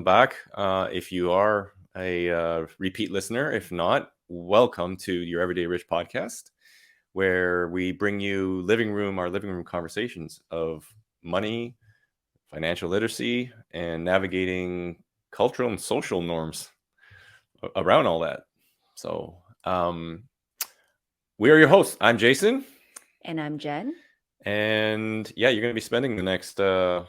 back. If you are a repeat listener, if not, welcome to your Everyday Rich podcast, where we bring you our living room conversations of money, financial literacy, and navigating cultural and social norms around all that. So, we are your hosts. I'm Jason. And I'm Jen. And yeah, you're going to be spending the next, I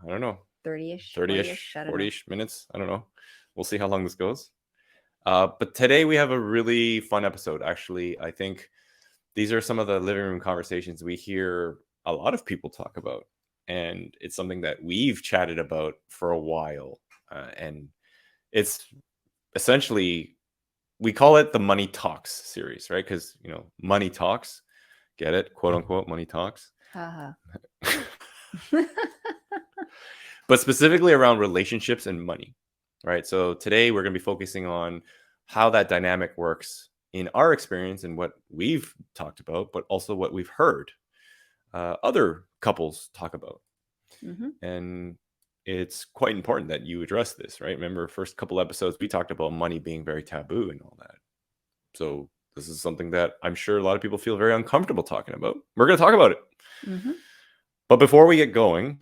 don't know, 30-ish, 40-ish minutes. I don't know. We'll see how long this goes. But today we have a really fun episode. Actually, I think these are some of the living room conversations we hear a lot of people talk about. And it's something that we've chatted about for a while. And it's essentially, we call it the Money Talks series, right? Because, money talks, get it? Quote unquote, money talks. Haha. But specifically around relationships and money, right? So today we're going to be focusing on how that dynamic works in our experience and what we've talked about, but also what we've heard other couples talk about. Mm-hmm. And it's quite important that you address this, right? Remember, first couple episodes, we talked about money being very taboo and all that. So this is something that I'm sure a lot of people feel very uncomfortable talking about. We're going to talk about it. Mm-hmm. But before we get going,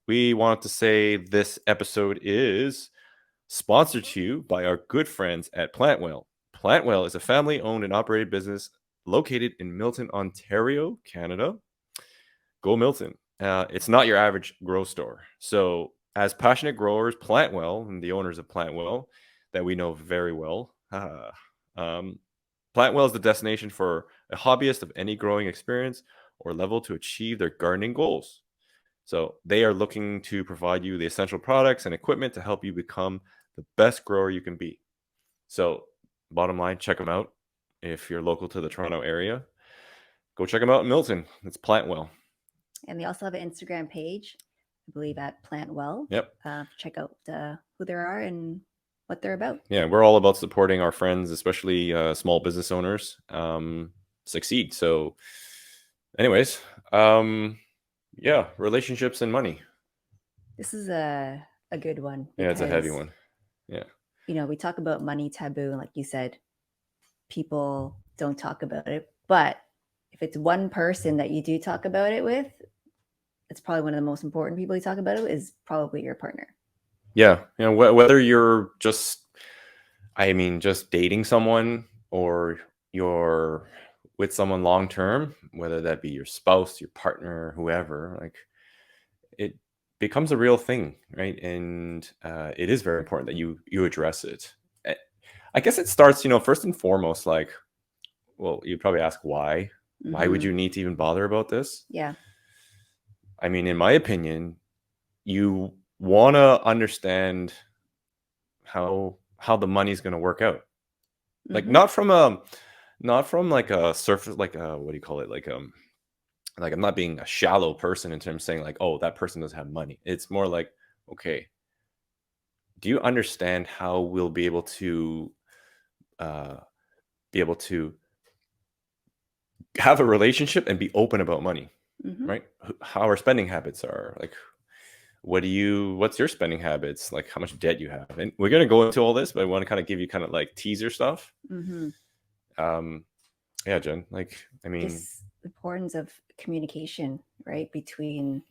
we wanted to say this episode is sponsored to you by our good friends at Plantwell. Plantwell is a family-owned and operated business located in Milton, Ontario, Canada. Go Milton. It's not your average grow store. So as passionate growers, Plantwell and the owners of Plantwell that we know very well, Plantwell is the destination for a hobbyist of any growing experience or level to achieve their gardening goals. So they are looking to provide you the essential products and equipment to help you become the best grower you can be. So bottom line, check them out. If you're local to the Toronto area, go check them out in Milton. It's Plantwell. And they also have an Instagram page, I believe, at Plantwell. Yep. Check out who they are and what they're about. Yeah, we're all about supporting our friends, especially small business owners, succeed. So anyways, yeah, relationships and money. This is a good one. Yeah, it's a heavy one. Yeah. We talk about money taboo, and like you said, people don't talk about it. But if it's one person that you do talk about it with, it's probably one of the most important people you talk about it with is probably your partner. Yeah. Whether you're just dating someone or you're with someone long term, whether that be your spouse, your partner, whoever, like it becomes a real thing, right? And it is very important that you address it. I guess it starts, first and foremost, like, well, you'd probably ask why. Mm-hmm. Why would you need to even bother about this? Yeah. I mean, in my opinion, you want to understand how the money's going to work out. Mm-hmm. Like not from like a surface, like what do you call it? Like I'm not being a shallow person in terms of saying like, oh, that person doesn't have money. It's more like, okay, do you understand how we'll be able to have a relationship and be open about money, mm-hmm. right? How our spending habits are, like, what's your spending habits, like how much debt you have, and we're going to go into all this, but I want to kind of give you kind of like teaser stuff. Mm-hmm. Yeah, Jen, like, I mean, this importance of communication, right, between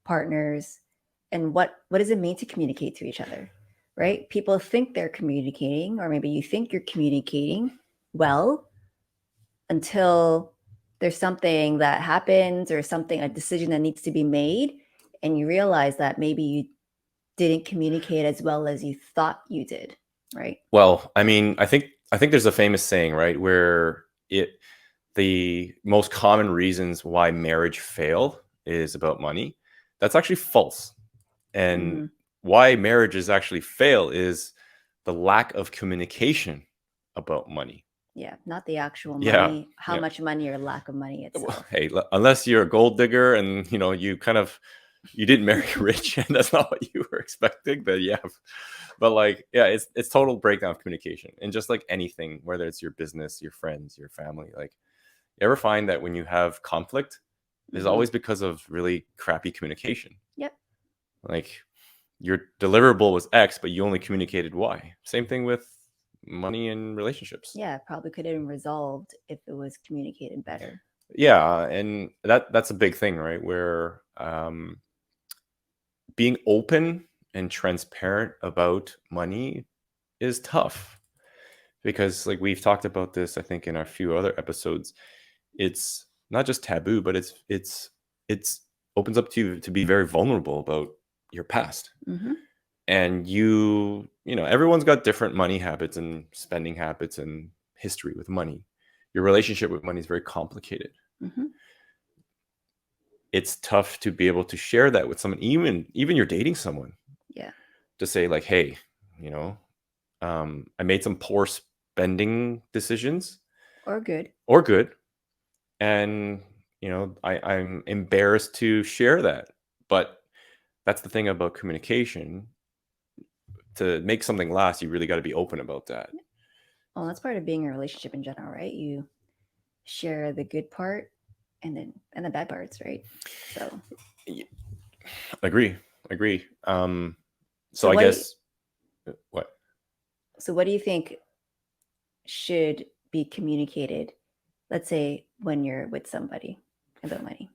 partners, and what does it mean to communicate to each other, right? People think they're communicating, or maybe you think you're communicating well until there's something that happens or a decision that needs to be made, and you realize that maybe you didn't communicate as well as you thought you did, right? Well, I mean, I think there's a famous saying, right, where the most common reasons why marriage fail is about money. That's actually false. And why marriages actually fail is the lack of communication about money. Yeah, not the actual money, how much money or lack of money itself. Well, hey, unless you're a gold digger and, you didn't marry rich and that's not what you were expecting, then yeah. But like, yeah, it's total breakdown of communication. And just like anything, whether it's your business, your friends, your family, like, you ever find that when you have conflict, it's always because of really crappy communication? Yep. Like, your deliverable was X, but you only communicated Y. Same thing with money and relationships. Yeah, probably could have been resolved if it was communicated better. Yeah, and that's a big thing, right? Where being open and transparent about money is tough, because like we've talked about this, I think, in our few other episodes. It's not just taboo, but it's opens up to you to be very vulnerable about your past. Mm-hmm. And you know, everyone's got different money habits and spending habits and history with money. Your relationship with money is very complicated. Mm-hmm. It's tough to be able to share that with someone, even you're dating someone. Yeah. To say like, hey, you know, I made some poor spending decisions, Or good. and you know, I'm embarrassed to share that. But that's the thing about communication. To make something last, you really got to be open about that. Well, that's part of being in a relationship in general, right? You share the good part and the bad parts, right? So Agree. So I what guess what? So what do you think should be communicated, let's say when you're with somebody, about money?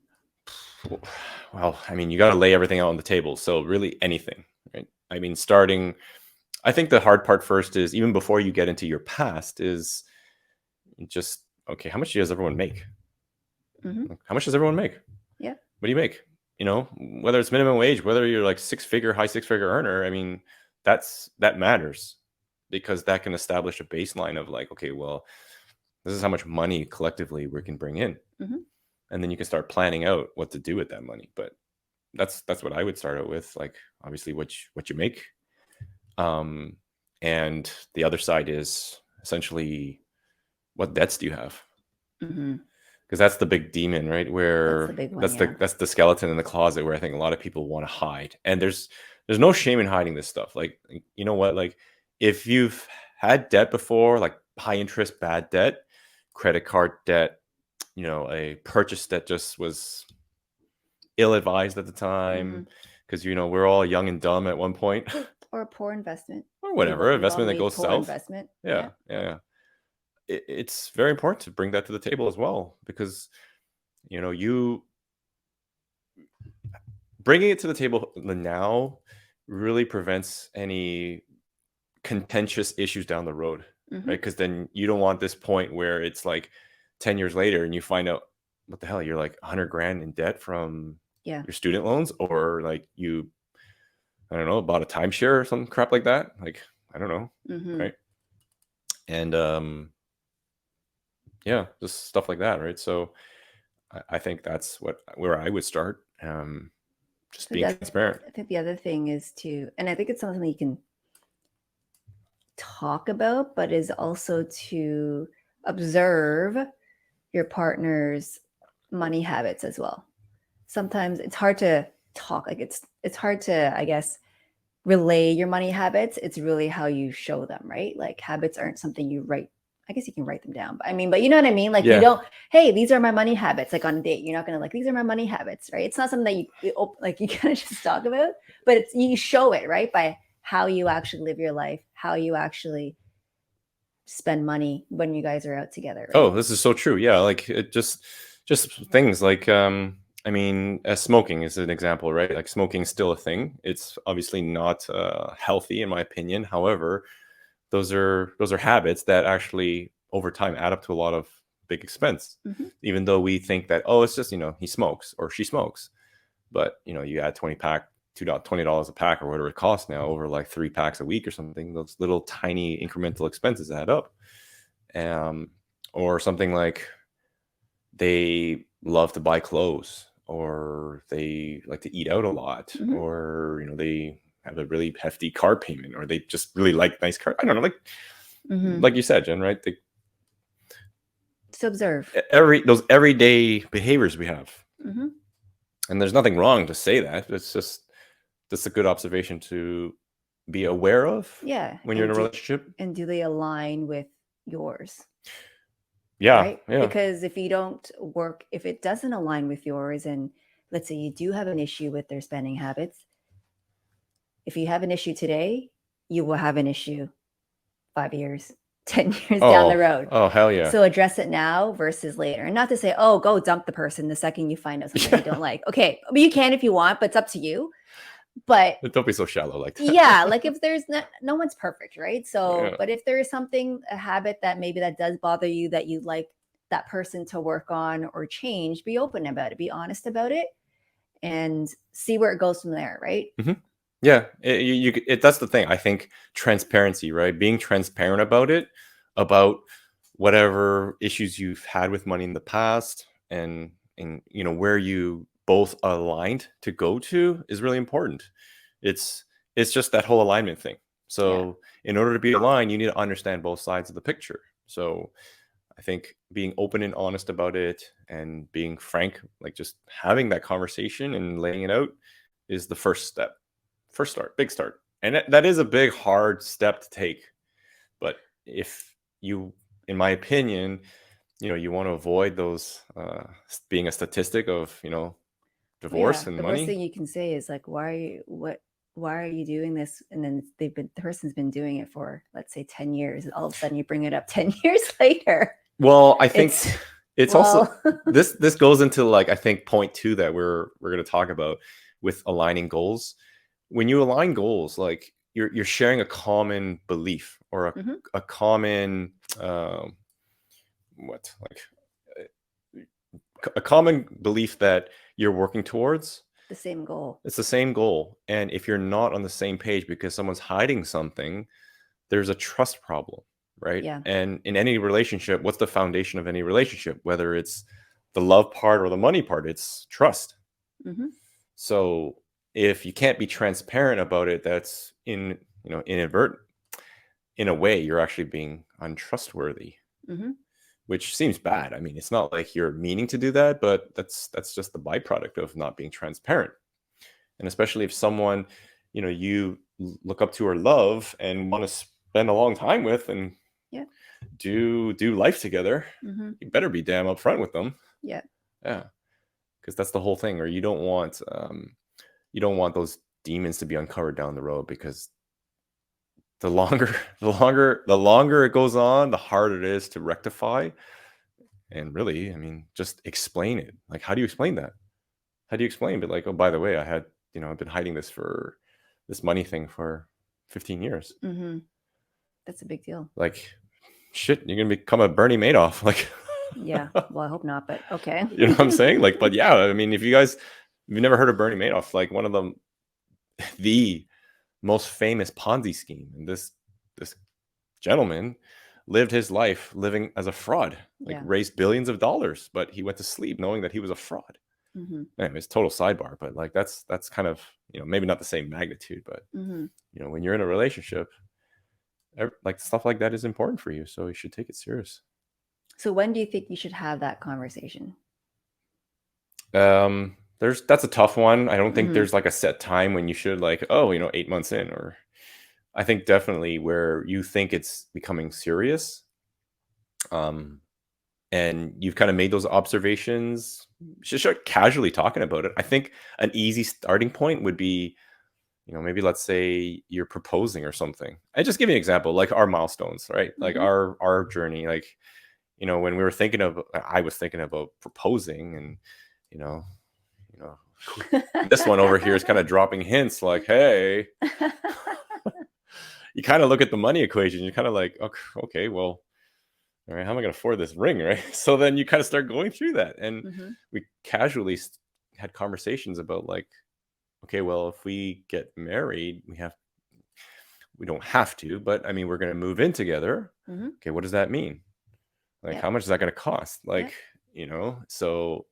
Well, I mean, you got to lay everything out on the table. So really anything, right? I mean, I think the hard part first is, even before you get into your past, is just, okay, how much does everyone make? Mm-hmm. How much does everyone make? Yeah. What do you make? You know, whether it's minimum wage, whether you're like high six figure earner, I mean, that matters, because that can establish a baseline of like, okay, well, this is how much money collectively we can bring in. Mm-hmm. And then you can start planning out what to do with that money. But that's what I would start out with, like, obviously what you make. And the other side is essentially, what debts do you have? Mm-hmm. Because that's the big demon, right? Where That's the big one. that's the skeleton in the closet, where I think a lot of people want to hide. And there's no shame in hiding this stuff. Like, you know what? Like, if you've had debt before, like high interest, bad debt, credit card debt, you know, a purchase that just was ill advised at the time, because you know, we're all young and dumb at one point, or a poor investment, or whatever, investment that goes poor south. investment. Yeah. It's very important to bring that to the table as well, because you know, you bringing it to the table now really prevents any contentious issues down the road, Mm-hmm. right? Because then you don't want this point where it's like 10 years later and you find out, what the hell, you're like 100 grand in debt from your student loans, or like you, I don't know, bought a timeshare or some crap like that. Like, I don't know. Mm-hmm. Right. And yeah, just stuff like that. Right. So I think that's where I would start. Just being transparent. I think the other thing is and I think it's something that you can talk about, but is also to observe your partner's money habits as well. Sometimes it's hard to talk, like it's hard to, I guess, relay your money habits. It's really how you show them, right? Like, habits aren't something you write. I guess you can write them down, but you know what I mean? Like, you don't, hey, these are my money habits. Like, on a date, you're not going to like, these are my money habits, right? It's not something that you kind of just talk about, but you show it, right? By how you actually live your life, how you actually spend money when you guys are out together. Right? Oh, this is so true. Yeah. Like, it just things like, I mean, smoking is an example, right? Like, smoking is still a thing. It's obviously not healthy, in my opinion. However, those are habits that actually over time add up to a lot of big expense. Mm-hmm. Even though we think that, oh, it's just, you know, he smokes or she smokes, but you know, you add $20 a pack or whatever it costs now, over like 3 packs a week or something. Those little tiny incremental expenses add up. Or something like, they love to buy clothes, or they like to eat out a lot, Mm-hmm. or you know, they have a really hefty car payment, or they just really like nice cars. I don't know, like, like you said, Jen, right? To observe Those everyday behaviors we have. Mm-hmm. And there's nothing wrong to say that. It's just a good observation to be aware of. Yeah. When you're in a relationship. And do they align with yours? Yeah. Right? Yeah. Because if it doesn't align with yours, and let's say you do have an issue with their spending habits, if you have an issue today, you will have an issue 5 years, 10 years down the road. Oh, hell yeah. So address it now versus later. And not to say, oh, go dump the person the second you find out something you don't like. Okay, but you can if you want, but it's up to you. But don't be so shallow like that. Yeah, like if there's no one's perfect, right? So, Yeah. but if there is something, a habit that maybe that does bother you, that you'd like that person to work on or change, be open about it, be honest about it, and see where it goes from there, right? Yeah, that's the thing. I think transparency, right? Being transparent about it, about whatever issues you've had with money in the past, and you know where you both aligned to go to is really important. It's just that whole alignment thing. So in order to be aligned, you need to understand both sides of the picture. So I think being open and honest about it and being frank, like just having that conversation and laying it out, is the first step. First start, big start. And that is a big, hard step to take. But if you, in my opinion, you know, you want to avoid those being a statistic of, you know, divorce and the money. worst thing you can say is like, why are you doing this? And then the person's been doing it for, let's say, 10 years. And all of a sudden you bring it up 10 years later. Well, I think it's also this goes into, like, I think point 2 that we're going to talk about with aligning goals. When you align goals, like you're sharing a common belief or a common a common belief that you're working towards. The same goal. It's the same goal. And if you're not on the same page because someone's hiding something, there's a trust problem, right? Yeah. And in any relationship, what's the foundation of any relationship? Whether it's the love part or the money part, it's trust. So if you can't be transparent about it, that's inadvertent. In a way, you're actually being untrustworthy, which seems bad. I mean, it's not like you're meaning to do that, but that's just the byproduct of not being transparent. And especially if someone, you know, you look up to or love and want to spend a long time with and do life together, you better be damn upfront with them. Yeah, because that's the whole thing. Or you don't want those demons to be uncovered down the road, because the longer it goes on, the harder it is to rectify. And really, I mean, just explain it. Like, how do you explain that? How do you explain? But like, oh, by the way, I've been hiding this money thing for 15 years. That's a big deal. Like, shit, you're gonna become a Bernie Madoff. Like, yeah. Well, I hope not, but okay. You know what I'm saying? Like, but yeah, I mean, if you've never heard of Bernie Madoff, like one of the most famous Ponzi scheme, and this gentleman lived his life living as a fraud, like raised billions of dollars, but he went to sleep knowing that he was a fraud. Anyway, it's total sidebar, but like that's kind of, you know, maybe not the same magnitude, but you know, when you're in a relationship, like stuff like that is important for you, so you should take it serious. So when do you think you should have that conversation? That's a tough one. I don't think there's like a set time when you should, like, 8 months in, or I think definitely where you think it's becoming serious, and you've kind of made those observations, just start casually talking about it. I think an easy starting point would be, you know, maybe let's say you're proposing or something. I just give you an example, like our milestones, right? Like our journey, like, you know, when I was thinking about proposing, and, you know, this one over here is kind of dropping hints like, hey, you kind of look at the money equation. You're kind of like, okay, well, all right, how am I going to afford this ring, right? So then you kind of start going through that. And we casually had conversations about, like, okay, well, if we get married, we don't have to, but I mean, we're going to move in together. Okay, what does that mean? Like, how much is that going to cost? Like, you know, so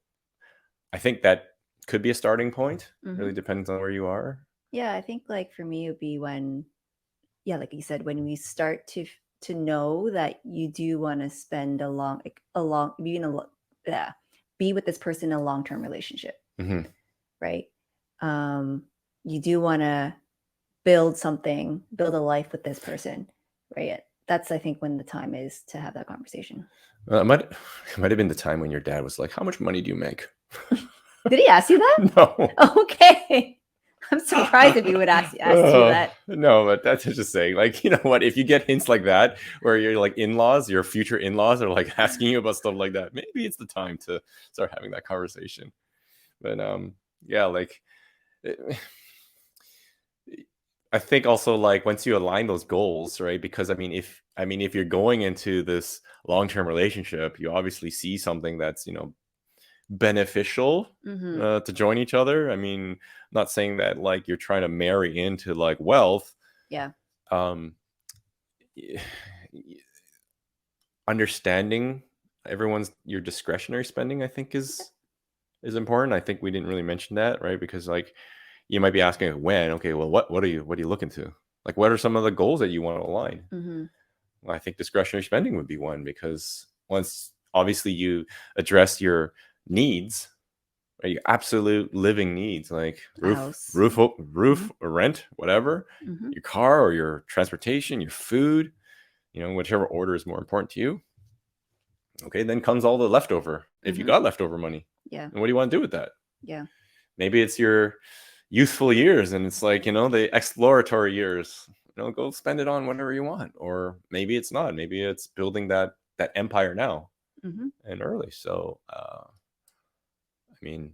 I think that could be a starting point. Really depends on where you are. Yeah, I think, like, for me, it would be when, like you said, when we start to know that you do want to spend be with this person in a long-term relationship, right? You do want to build a life with this person, right? That's, I think, when the time is to have that conversation. It might have been the time when your dad was like, how much money do you make? Did he ask you that? No. Okay. I'm surprised if you would ask you that. No, but that's just saying, like, you know what? If you get hints like that, where your like in-laws, your future in-laws are like asking you about stuff like that, maybe it's the time to start having that conversation. But yeah, like, I think also like once you align those goals, right? Because if you're going into this long-term relationship, you obviously see something that's beneficial Mm-hmm. to join each other. I mean, not saying that like you're trying to marry into like wealth. Yeah. Um, understanding your discretionary spending, I think is important. I think we didn't really mention that, right? Because like you might be asking when, okay, well, what are you looking to? Like, what are some of the goals that you want to align? Mm-hmm. Well, I think discretionary spending would be one, because once obviously you address your needs, right, your absolute living needs, like House. roof, Mm-hmm. or rent, whatever, Mm-hmm. your car or your transportation, your food, whichever order is more important to you. Okay, then comes all the leftover. If you Mm-hmm. got leftover money, Yeah. and what do you want to do with that? Yeah. Maybe it's your youthful years, and it's like the exploratory years. Go spend it on whatever you want, or maybe it's not. Maybe it's building that empire now Mm-hmm. and early. So, I mean,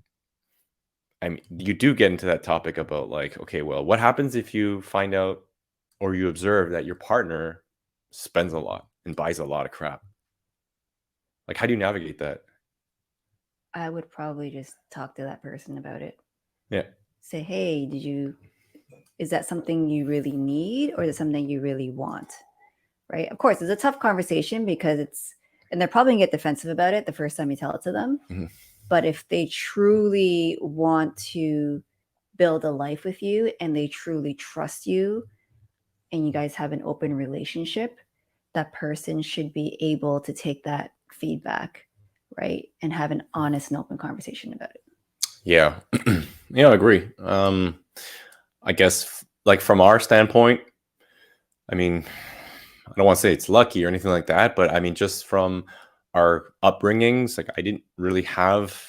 you do get into that topic about like, okay, well, what happens if you find out or you observe that your partner spends a lot and buys a lot of crap? Like, how do you navigate that? I would probably just talk to that person about it. Yeah. Say, hey, is that something you really need, or is it something you really want? Right. Of course, it's a tough conversation because and they're probably gonna get defensive about it the first time you tell it to them. Mm-hmm. But if they truly want to build a life with you and they truly trust you and you guys have an open relationship, that person should be able to take that feedback, right, and have an honest and open conversation about it. Yeah. Yeah, I agree. I guess like from our standpoint, I mean, I don't want to say it's lucky or anything like that, but I mean, just from our upbringings, like I didn't really have,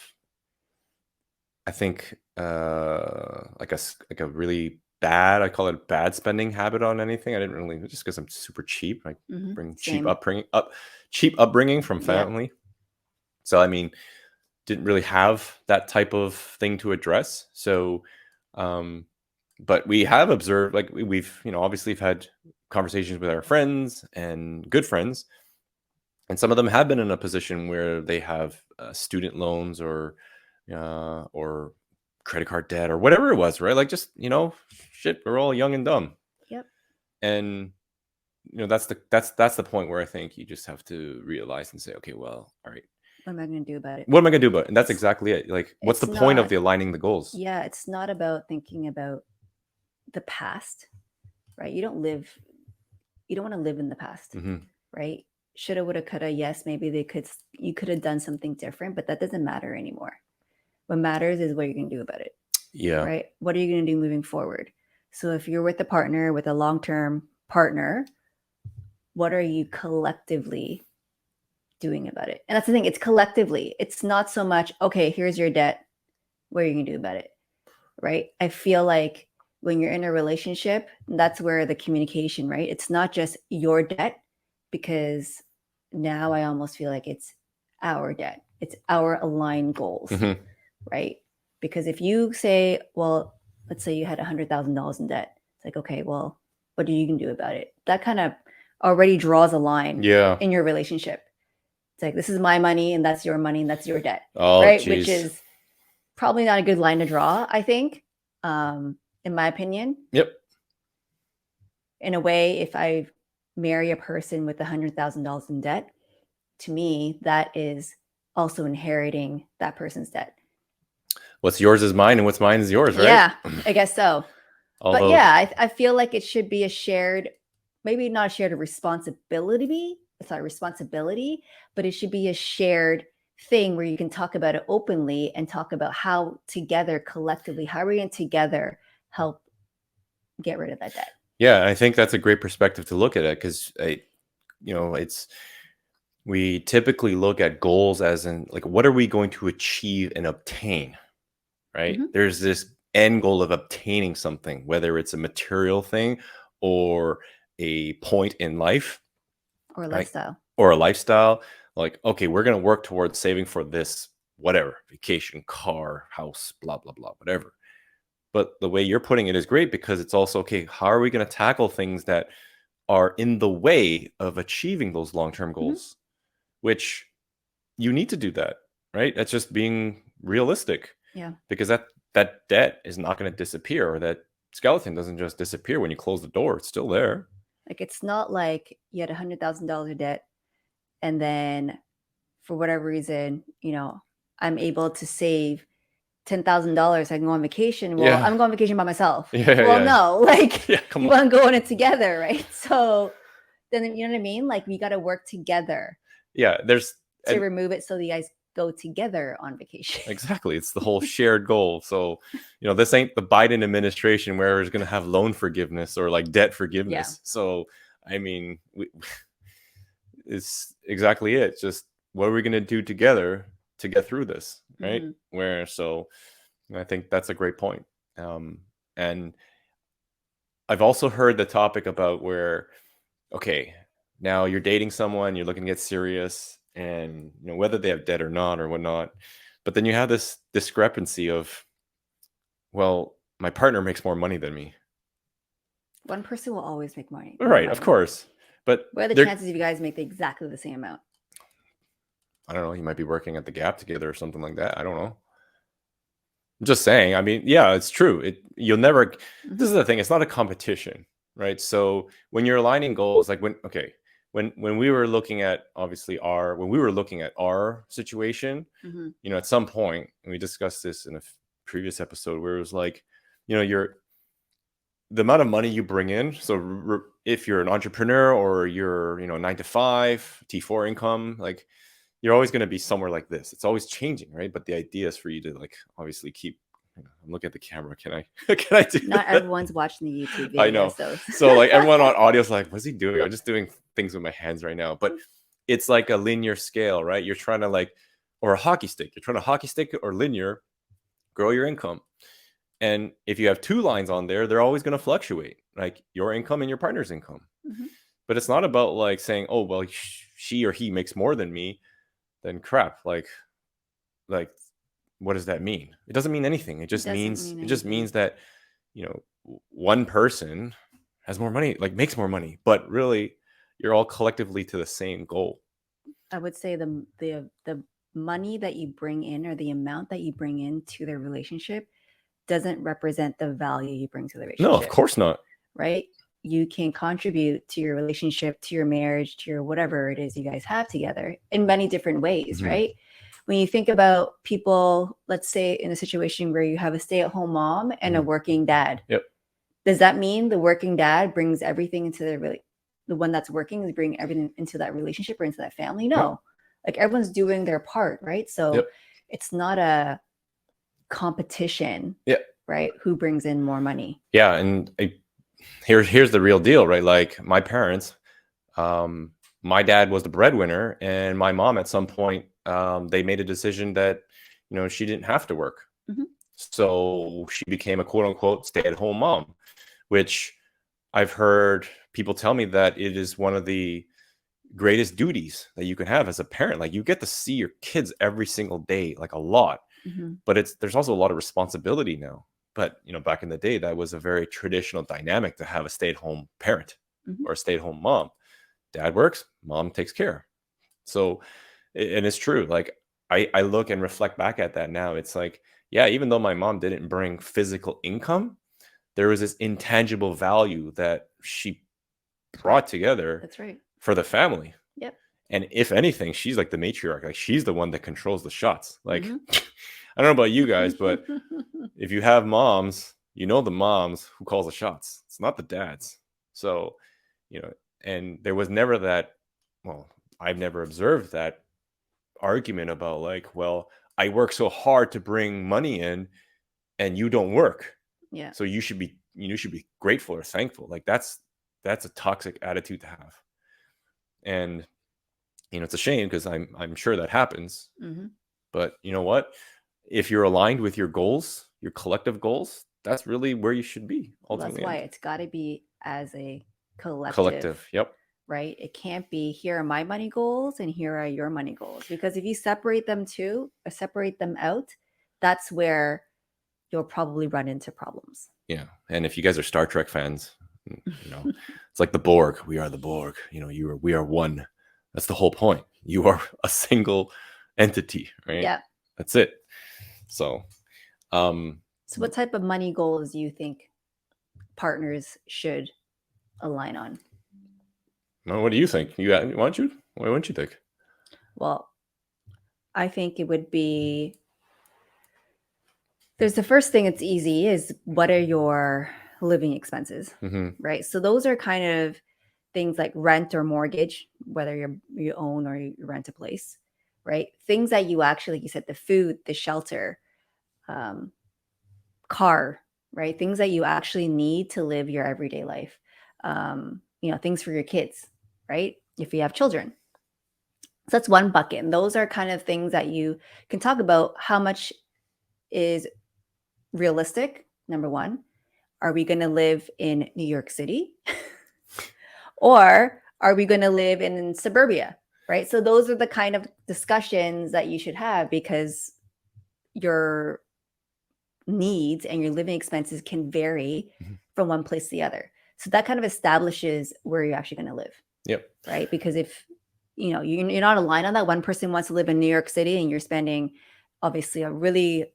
I think, like a really bad, I call it a bad spending habit on anything. I didn't really, just because I'm super cheap. I bring Same. cheap upbringing from Yeah. family. So I mean, didn't really have that type of thing to address. So, but we have observed, like we've obviously had conversations with our friends and good friends, and some of them have been in a position where they have student loans or credit card debt or whatever it was, right? Like just shit, we're all young and dumb. Yep. And that's the point where I think you just have to realize and say, okay, well, all right, what am I going to do about it? What am I going to do about it? And that's exactly it. Like, what's the point of the aligning the goals? Yeah, it's not about thinking about the past, right? You don't want to live in the past, right? Shoulda, woulda, coulda. Yes, maybe you could have done something different, but that doesn't matter anymore. What matters is what you're going to do about it. Yeah. Right? What are you going to do moving forward? So if you're with a partner, with a long-term partner, what are you collectively doing about it? And that's the thing, it's collectively. It's not so much, okay, here's your debt. What are you going to do about it? Right? I feel like when you're in a relationship, that's where the communication, right? It's not just your debt, because now I almost feel like it's our debt. It's our aligned goals, right? Because if you say, well, let's say you had $100,000 in debt, it's like, okay, well, what are you going to do about it? That kind of already draws a line in your relationship. It's like, this is my money and that's your money and that's your debt, right? Geez. Which is probably not a good line to draw, I think, in my opinion. Yep. In a way, if I marry a person with $100,000 in debt, to me, that is also inheriting that person's debt. What's yours is mine and what's mine is yours, right? Yeah, I guess so. But yeah, I feel like it should be a shared, maybe not a shared responsibility, but it should be a shared thing where you can talk about it openly and talk about how together, collectively, how are we going to together help get rid of that debt? Yeah, I think that's a great perspective to look at it, because we typically look at goals as in like, what are we going to achieve and obtain, right? There's this end goal of obtaining something, whether it's a material thing or a point in life, Or right? lifestyle. Or a lifestyle. Like, okay, we're going to work towards saving for this, whatever, vacation, car, house, blah, blah, blah, whatever. But the way you're putting it is great, because it's also, okay, how are we going to tackle things that are in the way of achieving those long-term goals, which you need to do that, right? That's just being realistic. Yeah. Because that debt is not going to disappear, or that skeleton doesn't just disappear when you close the door. It's still there. Like, it's not like you had $100,000 of debt, and then for whatever reason, I'm able to save $10,000. I can go on vacation. Well, Yeah. I'm going on vacation by myself. Yeah, Well, yeah. no, like Yeah, come you on. want to go on it together, right? So then, you know what I mean? Like, we got to work together Yeah, to remove it so you guys go together on vacation. exactly. It's the whole shared goal. So, this ain't the Biden administration where it's going to have loan forgiveness or like debt forgiveness. So, I mean, it's exactly it. Just what are we going to do together to get through this, right? So I think that's a great point. And I've also heard the topic about where, okay, now you're dating someone, you're looking to get serious, and whether they have debt or not or whatnot, but then you have this discrepancy of, well, my partner makes more money than me. One person will always make money. Right, of course. But what are the chances of you guys make exactly the same amount? I don't know. You might be working at the Gap together or something like that. I don't know. I'm just saying. I mean, yeah, it's true. You'll never. This is the thing. It's not a competition, right? So when you're aligning goals, like when we were looking at our situation, at some point, and we discussed this in a previous episode, where it was like, the amount of money you bring in. So if you're an entrepreneur or you're 9 to 5 T4 income, like, you're always going to be somewhere like this. It's always changing, right? But the idea is for you to, like, obviously keep. I'm looking at the camera. Can I do Not that? everyone's watching the YouTube video. I know. So like everyone on audio is like, what's he doing? I'm just doing things with my hands right now. But it's like a linear scale, right? You're trying to or a hockey stick. You're trying to hockey stick or linear, grow your income. And if you have two lines on there, they're always going to fluctuate, like your income and your partner's income. But it's not about like saying, oh, well, she or he makes more than me. Then crap, like what does that mean? It doesn't mean anything. It just means that one person has more money, like makes more money, but really you're all collectively to the same goal. I would say the money that you bring in, or the amount that you bring into their relationship, doesn't represent the value you bring to the relationship. No, of course not. Right? You can contribute to your relationship, to your marriage, to your whatever it is you guys have together in many different ways, right? When you think about people, let's say in a situation where you have a stay-at-home mom and a working dad. Yep. Does that mean the working dad brings everything into the one that's working is bringing everything into that relationship or into that family? No. Like, everyone's doing their part, right? So it's not a competition, right? Who brings in more money? Yeah, and here's the real deal, right? Like, my parents, my dad was the breadwinner, and my mom at some point, they made a decision that she didn't have to work. So she became a quote unquote stay-at-home mom, which I've heard people tell me that it is one of the greatest duties that you can have as a parent. Like, you get to see your kids every single day, like a lot, but there's also a lot of responsibility now. But back in the day, that was a very traditional dynamic to have a stay-at-home parent or a stay-at-home mom. Dad works, mom takes care. So, and it's true. Like, I look and reflect back at that now. It's like, yeah, even though my mom didn't bring physical income, there was this intangible value that she brought together. That's right. For the family. Yep. And if anything, she's like the matriarch. Like, she's the one that controls the shots. Like, I don't know about you guys, but if you have moms, the moms who calls the shots. It's not the dads. So, and there was never that, well, I've never observed that argument about like, well, I work so hard to bring money in and you don't work. Yeah. So you should be grateful or thankful. Like, that's a toxic attitude to have. And it's a shame, because I'm sure that happens. But you know what? If you're aligned with your goals, your collective goals, that's really where you should be Well, that's ultimately. why it's got to be as a Collective. Yep. right? It can't be here are my money goals and here are your money goals, because if you separate them out, that's where you'll probably run into problems. Yeah. And if you guys are Star Trek fans, it's like the Borg. We are the Borg. We are one. That's the whole point. You are a single entity, right? Yeah. That's it. So, So what type of money goals do you think partners should align on? what do you think? Why don't you think? Well, I think it would be, there's the first thing that's easy is what are your living expenses, right? So those are kind of things like rent or mortgage, whether you own or you rent a place, right? Things that you actually, like you said, the food, the shelter, car, right? Things that you actually need to live your everyday life. Things for your kids, right? If you have children. So that's one bucket. And those are kind of things that you can talk about. How much is realistic? Number one, are we going to live in New York City? Or are we going to live in suburbia? Right. So those are the kind of discussions that you should have, because your needs and your living expenses can vary from one place to the other. So that kind of establishes where you're actually going to live. Yep. Right. Because if you're not aligned on that, one person wants to live in New York City and you're spending obviously a really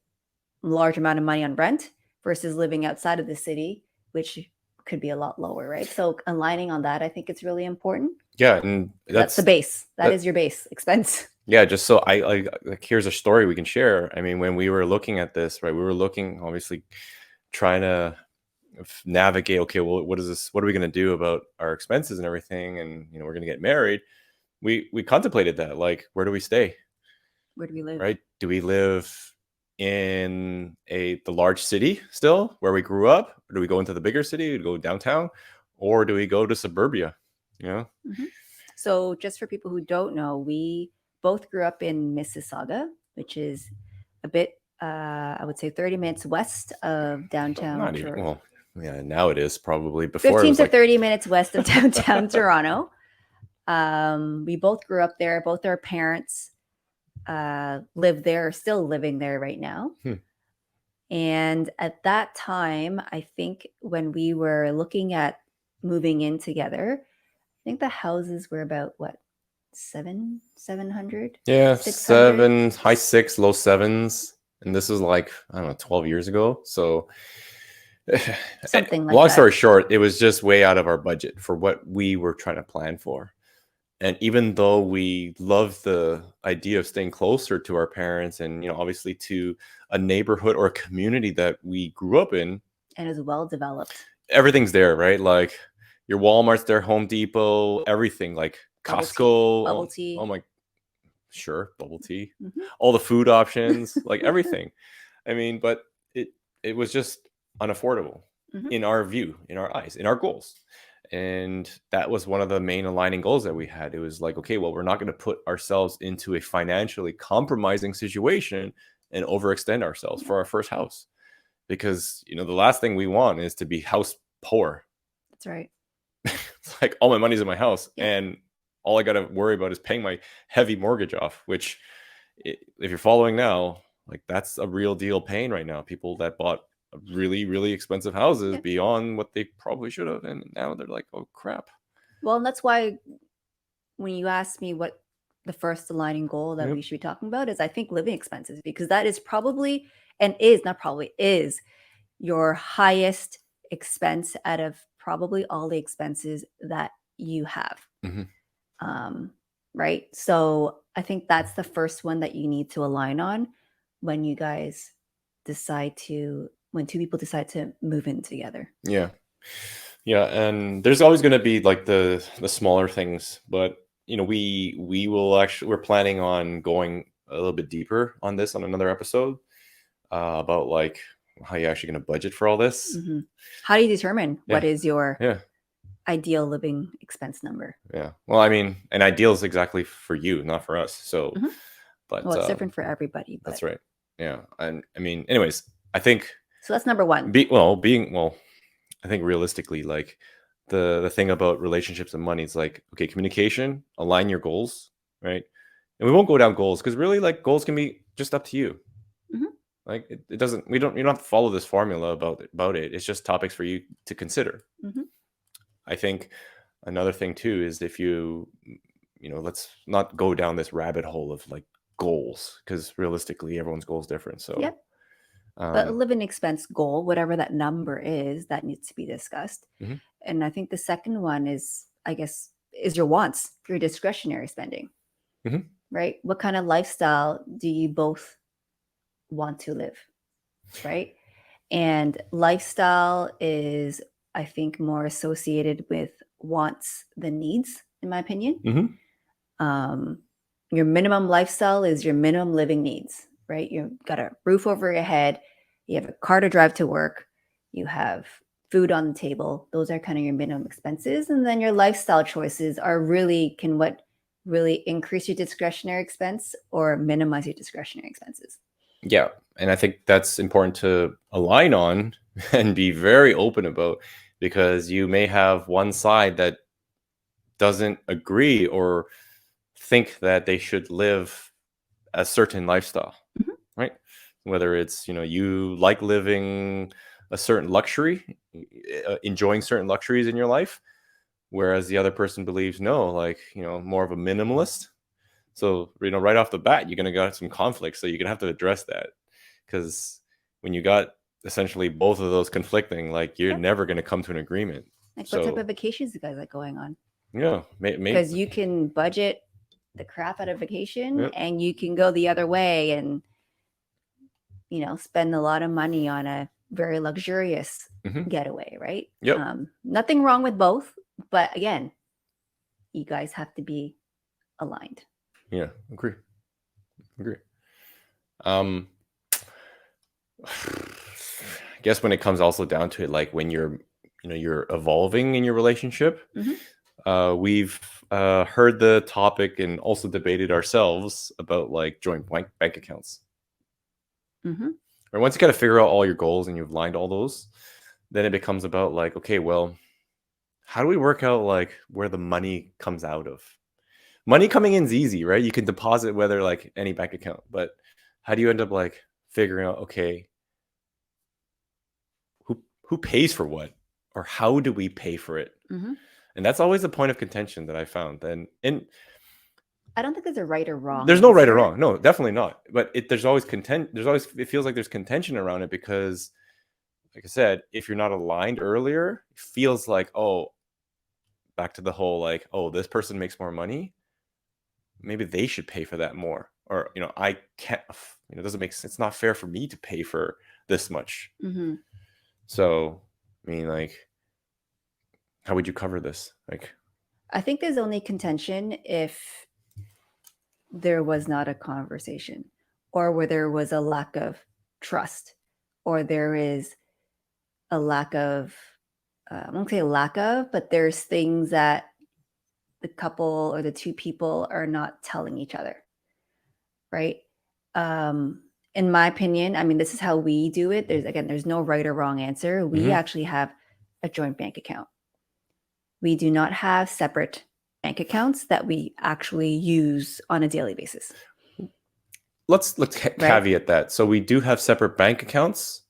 large amount of money on rent versus living outside of the city, which could be a lot lower, right? So aligning on that, I think it's really important. Yeah, and that's the base. That is your base expense. Yeah, just so here's a story we can share. I mean, when we were looking at this, right, we were looking, obviously, trying to navigate. Okay, well, what is this? What are we going to do about our expenses and everything? And we're going to get married. We contemplated that. Like, where do we stay? Where do we live? Right? Do we live in the large city still where we grew up? Or do we go into the bigger city? Do we go downtown, or do we go to suburbia? So just for people who don't know, we both grew up in Mississauga, which is a bit, I would say 30 minutes west of downtown. Not even, well, yeah, now it is probably. Before 15 to 30 minutes west of downtown Toronto. We both grew up there. Both our parents live there, still living there right now. And at that time, I think when we were looking at moving in together, I think the houses were about what, 700? Yeah, 600? 7, high 6, low 7s. And this is like, I don't know, 12 years ago. So something like long that. story short, it was just way out of our budget for what we were trying to plan for. And even though we love the idea of staying closer to our parents and, obviously to a neighborhood or a community that we grew up in. And is well developed. Everything's there, right? Like your Walmart's there, Home Depot, everything, like Costco. Bubble tea. Oh my, sure, bubble tea. All the food options, like everything. I mean, but it was just unaffordable in our view, in our eyes, in our goals. And that was one of the main aligning goals that we had. It was like, okay, well, we're not going to put ourselves into a financially compromising situation and overextend ourselves for our first house, because the last thing we want is to be house poor. That's right. It's like all my money's in my house, and all I got to worry about is paying my heavy mortgage off, which if you're following now, like that's a real deal pain right now. People that bought really, really expensive houses beyond what they probably should have, and now they're like, oh crap. Well, and that's why when you asked me what the first aligning goal that we should be talking about is, I think living expenses, because that is probably, and is not probably, is your highest expense out of probably all the expenses that you have. Right. So I think that's the first one that you need to align on when you guys when two people decide to move in together. Yeah. And there's always going to be like the smaller things, but we're planning on going a little bit deeper on this on another episode about like how you're actually going to budget for all this. How do you determine what is your ideal living expense number? Yeah. Well, I mean, an ideal is exactly for you, not for us. So, but it's different for everybody. That's right. Yeah. And I mean, anyways, I think So that's number one. I think realistically, like the thing about relationships and money is like, okay, communication, align your goals, right? And we won't go down goals because really, like, goals can be just up to you. Mhm. Like it doesn't, you don't have to follow this formula about it. It's just topics for you to consider. Mhm. I think another thing too is if let's not go down this rabbit hole of like goals, because realistically everyone's goal is different. So Yep. But a living expense goal, whatever that number is, that needs to be discussed. Mhm. And I think the second one is, I guess, is your wants, your discretionary spending, Mhm. right? What kind of lifestyle do you both want to live, right? And lifestyle is, I think, more associated with wants than needs, in my opinion. Mhm. Your minimum lifestyle is your minimum living needs, right? You've got a roof over your head, you have a car to drive to work, you have food on the table. Those are kind of your minimum expenses. And then your lifestyle choices are really increase your discretionary expense or minimize your discretionary expenses. Yeah, and I think that's important to align on and be very open about, because you may have one side that doesn't agree or think that they should live a certain lifestyle, Mhm. right? Whether it's, you like living a certain luxury, enjoying certain luxuries in your life, whereas the other person believes no, like, more of a minimalist. So, right off the bat, you're going to got some conflict. So you're going to have to address that, because when you got essentially both of those conflicting, like, you're Yep. never going to come to an agreement. Like, what type So, of vacations you guys like going on? yeah, Because you can budget the crap out of vacation Yep. and you can go the other way and spend a lot of money on a very luxurious Mhm. getaway, right? Yep. Nothing wrong with both, but again, you guys have to be aligned. Yeah, agree. Um, I guess when it comes also down to it, like when you're evolving in your relationship, Mhm. we've heard the topic and also debated ourselves about like joint bank accounts. Mhm. Or once you got to figure out all your goals and you've lined all those, then it becomes about like, okay, well, how do we work out like where the money comes out of? Money coming in is easy, right? You can deposit whether like any bank account, but how do you end up like figuring out, okay, who pays for what, or how do we pay for it? Mhm. And that's always a point of contention that I found. And I don't think there's a right or wrong there's no right or answer. wrong. No, definitely not. But there's always content. It feels like there's contention around it because, like I said, if you're not aligned earlier, it feels like, oh, back to the whole like, oh, this person makes more money. Maybe they should pay for that more. Or, I can't, it doesn't make sense. It's not fair for me to pay for this much. Mhm. So, I mean, like, how would you cover this? Like, I think there's only contention if there was not a conversation or where there was a lack of trust or there is a lack of I won't say lack of, but there's things that the couple or the two people are not telling each other, right? In my opinion, I mean, this is how we do it. There's no right or wrong answer. We mhm. actually have a joint bank account. We do not have separate bank accounts that we actually use on a daily basis, let's right? caveat that. So we do have separate bank accounts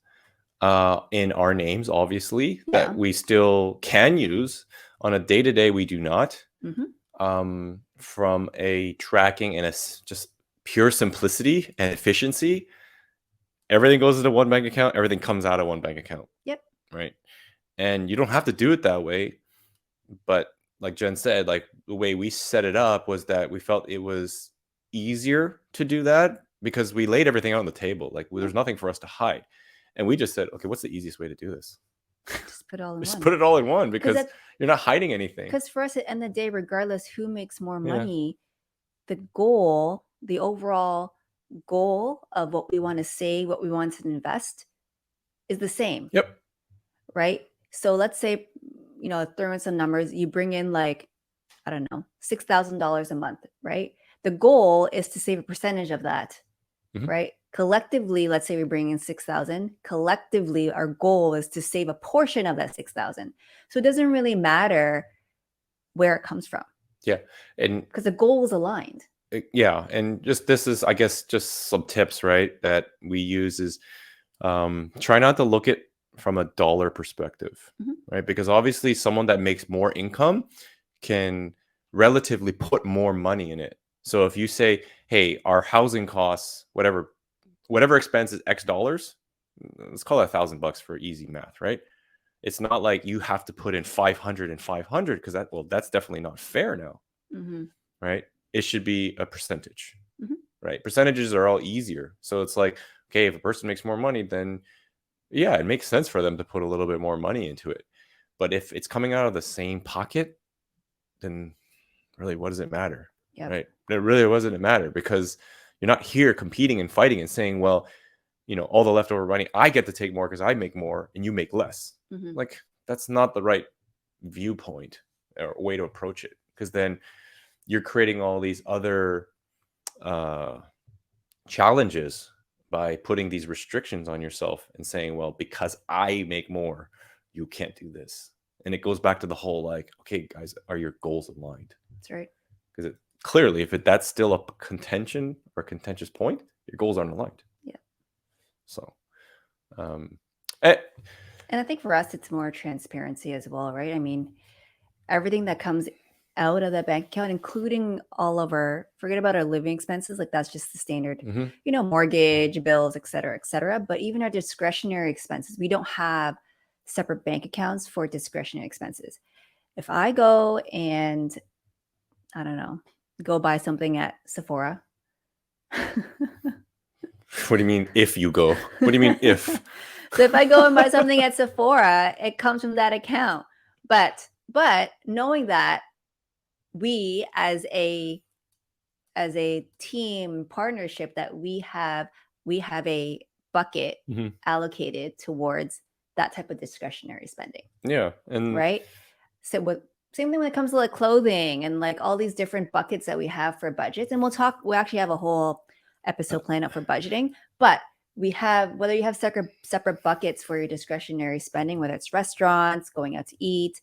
in our names, obviously, that Yeah. we still can use on a day to day. We do not. Hmm. From a tracking and just pure simplicity and efficiency, everything goes into one bank account. Everything comes out of one bank account, Yep. right? And you don't have to do it that way. But like Jen said, like the way we set it up was that we felt it was easier to do that because we laid everything out on the table. Like Yep. there's nothing for us to hide. And we just said, okay, what's the easiest way to do this? Just put it all in Just one. put it all in one Because because you're not hiding anything. Because for us, at the end of the day, regardless who makes more Yeah. money, the goal, the overall goal of what we want to say, what we want to invest is the same, Yep. right? So let's say, throw in some numbers, you bring in like, I don't know, $6,000 a month, right? The goal is to save a percentage of that, Mhm. right? Collectively, let's say we bring in 6,000. Collectively, our goal is to save a portion of that 6,000. So it doesn't really matter where it comes from. Yeah. And because the goal is aligned. Yeah. And this is, I guess, just some tips, right, that we use is try not to look at from a dollar perspective, right? Because obviously someone that makes more income can relatively put more money in it. So if you say, hey, our housing costs, whatever expense is X dollars, let's call it $1,000 for easy math, right? It's not like you have to put in 500 and 500 because that's definitely not fair now, right? It should be a percentage, right? Percentages are all easier. So it's like, okay, if a person makes more money, then yeah, it makes sense for them to put a little bit more money into it. But if it's coming out of the same pocket, then really, what does it matter? Right? It really doesn't matter because you're not here competing and fighting and saying, well, all the leftover money, I get to take more because I make more and you make less. Like, that's not the right viewpoint or way to approach it, because then you're creating all these other challenges by putting these restrictions on yourself and saying, well, because I make more, you can't do this. And it goes back to the whole, like, okay, guys, are your goals aligned? That's right. Because clearly, if that's still a contention or contentious point, your goals aren't aligned. Yeah. So, and I think for us, it's more transparency as well, right? I mean, everything that comes out of that bank account, including all of forget about our living expenses, like that's just the standard, mortgage, bills, et cetera. But even our discretionary expenses, we don't have separate bank accounts for discretionary expenses. If I go and, I don't know, go buy something at Sephora. What do you mean if you go? What do you mean if? So if I go and buy something at Sephora, it comes from that account. But knowing that we as a team partnership, that we have a bucket allocated towards that type of discretionary spending. Yeah. And right. So same thing when it comes to like clothing and like all these different buckets that we have for budgets. And we'll actually have a whole episode planned out for budgeting, but we have, whether you have separate buckets for your discretionary spending, whether it's restaurants, going out to eat,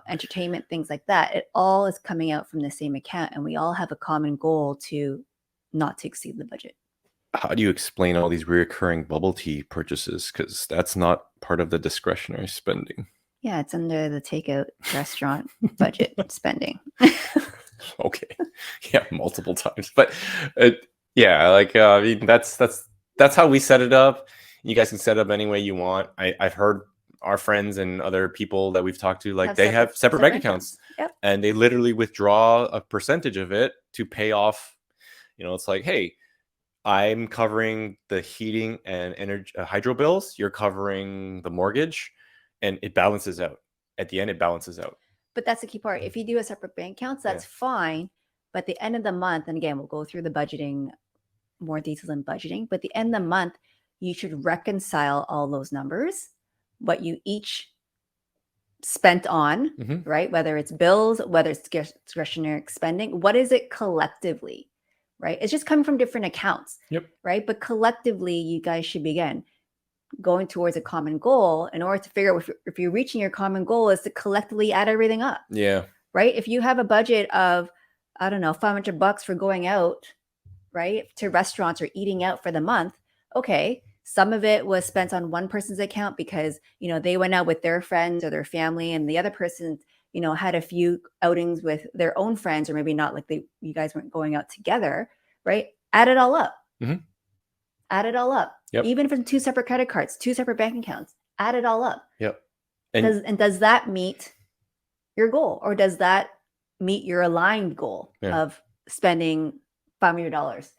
entertainment, things like that, it all is coming out from the same account. And we all have a common goal to not to exceed the budget. How do you explain all these recurring bubble tea purchases? Because that's not part of the discretionary spending. Yeah, it's under the takeout restaurant budget spending. Okay. Yeah, multiple times. But yeah, like, I mean, that's how we set it up. You guys can set it up any way you want. I've heard our friends and other people that we've talked to, like, they have separate bank accounts. Yep. And they literally withdraw a percentage of it to pay off. It's like, hey, I'm covering the heating and energy hydro bills. You're covering the mortgage, and it balances out. At the end, it balances out. But that's the key part. If you do a separate bank accounts, that's fine. But at the end of the month, and again, we'll go through the budgeting, more details in budgeting, but at the end of the month, you should reconcile all those numbers, what you each spent on, right? Whether it's bills, whether it's discretionary spending, what is it collectively, right? It's just coming from different accounts, right? But collectively, you guys should begin going towards a common goal. In order to figure out if you're reaching your common goal, is to collectively add everything up. Yeah. Right? If you have a budget of, I don't know, $500 for going out, right, to restaurants or eating out for the month, okay, some of it was spent on one person's account because, they went out with their friends or their family, and the other person, had a few outings with their own friends, or maybe not, like you guys weren't going out together, right? Add it all up. Add it all up. Yep. Even from 2 separate credit cards, 2 separate bank accounts, add it all up. Yep. And does that meet your goal, or does that meet your aligned goal of spending $500?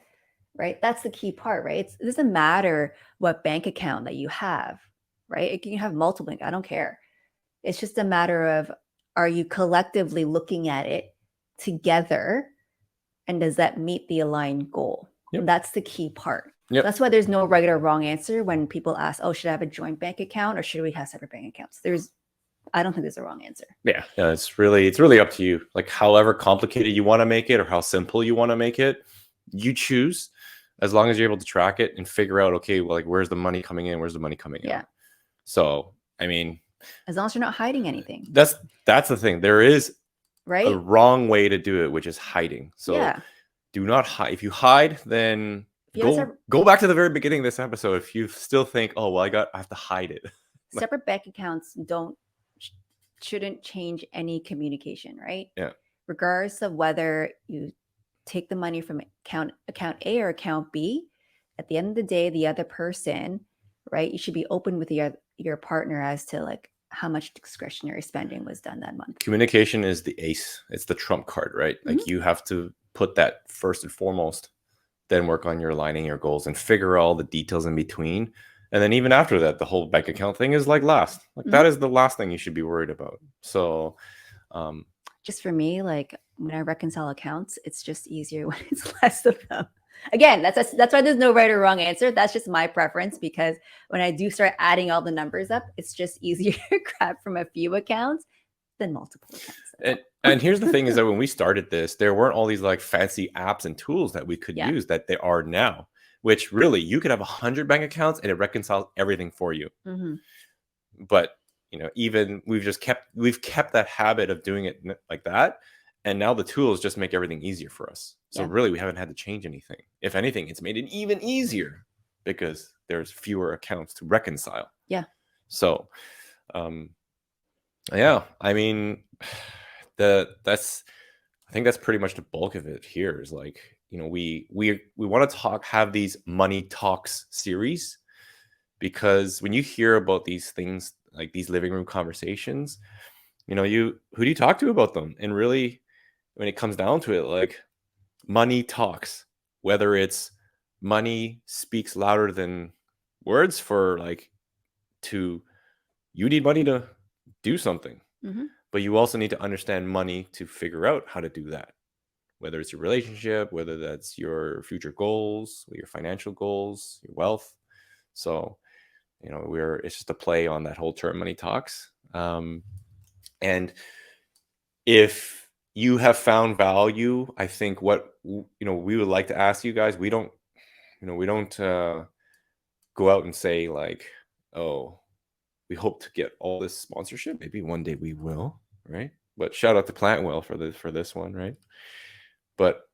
Right? That's the key part, right? It doesn't matter what bank account that you have, right? You can have multiple. I don't care. It's just a matter of, are you collectively looking at it together, and does that meet the aligned goal? Yep. And that's the key part. Yep. That's why there's no right or wrong answer when people ask, oh, should I have a joint bank account or should we have separate bank accounts? I don't think there's a wrong answer. Yeah, it's really up to you. Like, however complicated you want to make it or how simple you want to make it, you choose. as long as you're able to track it and figure out, okay, well, like, where's the money coming in, where's the money coming out. So I mean, as long as you're not hiding anything. That's the thing. There is right a wrong way to do it, which is hiding. So do not hide. If you hide, then go back to the very beginning of this episode. If you still think, oh well, I have to hide it. Separate bank accounts shouldn't change any communication, right? Yeah. Regardless of whether you take the money from account A or account B, at the end of the day, the other person, right? You should be open with your partner as to like how much discretionary spending was done that month. Communication is the ace. It's the trump card, right? Like you have to put that first and foremost, then work on your aligning your goals and figure all the details in between. And then even after that, the whole bank account thing is like last. Like that is the last thing you should be worried about. So just for me, like when I reconcile accounts, it's just easier when it's less of them. Again, that's why there's no right or wrong answer. That's just my preference, because when I do start adding all the numbers up, it's just easier to grab from a few accounts than multiple accounts. And here's the thing is that when we started this, there weren't all these like fancy apps and tools that we could use that they are now, which really you could have 100 bank accounts and it reconciles everything for you. But even we've kept that habit of doing it like that. And now the tools just make everything easier for us. So really, we haven't had to change anything. If anything, it's made it even easier because there's fewer accounts to reconcile. Yeah. So, I mean, I think that's pretty much the bulk of it here is like, we want to have these money talks series, because when you hear about these things, like these living room conversations, who do you talk to about them? And really, when it comes down to it, like money talks, whether it's money speaks louder than words you need money to do something, but you also need to understand money to figure out how to do that, whether it's your relationship, whether that's your future goals, your financial goals, your wealth. So, it's just a play on that whole term money talks. And if you have found value, I think what we would like to ask you guys, we don't go out and say like, oh, we hope to get all this sponsorship. Maybe one day we will, right? But shout out to Plantwell for this one, right? But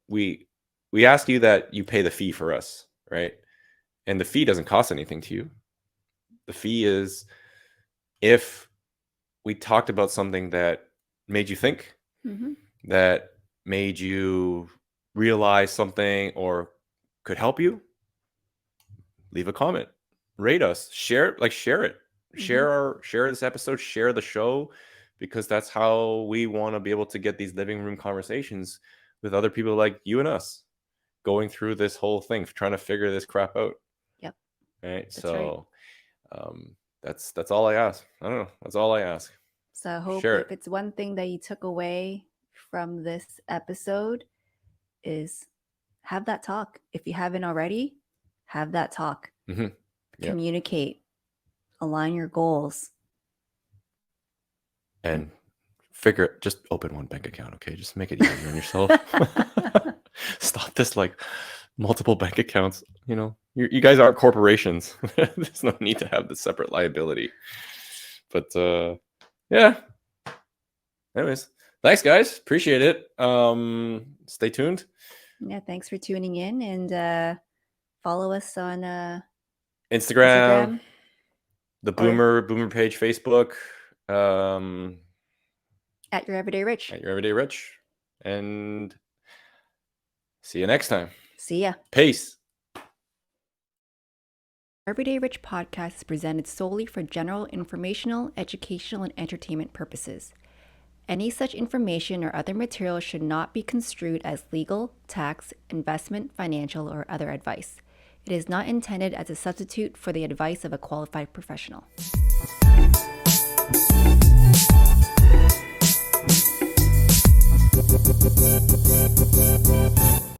we ask you that you pay the fee for us, right? And the fee doesn't cost anything to you. The fee is if we talked about something that made you think, that made you realize something or could help you, leave a comment, rate us, share it, share this episode, share the show, because that's how we want to be able to get these living room conversations with other people like you and us going through this whole thing, trying to figure this crap out. Yep. Right. That's so that's all I ask. I don't know. That's all I ask. So I hope if it's one thing that you took away from this episode is have that talk. If you haven't already, have that talk. Communicate, align your goals. And just open one bank account, okay? Just make it easier on yourself. Stop this like multiple bank accounts. You guys aren't corporations. There's no need to have the separate liability. But anyways, thanks guys, appreciate it. Stay tuned. Thanks for tuning in, and follow us on Instagram, the Boomer page, Facebook, at Your Everyday Rich. And see you next time. See ya. Peace. Everyday Rich podcast is presented solely for general informational, educational, and entertainment purposes. Any such information or other material should not be construed as legal, tax, investment, financial, or other advice. It is not intended as a substitute for the advice of a qualified professional.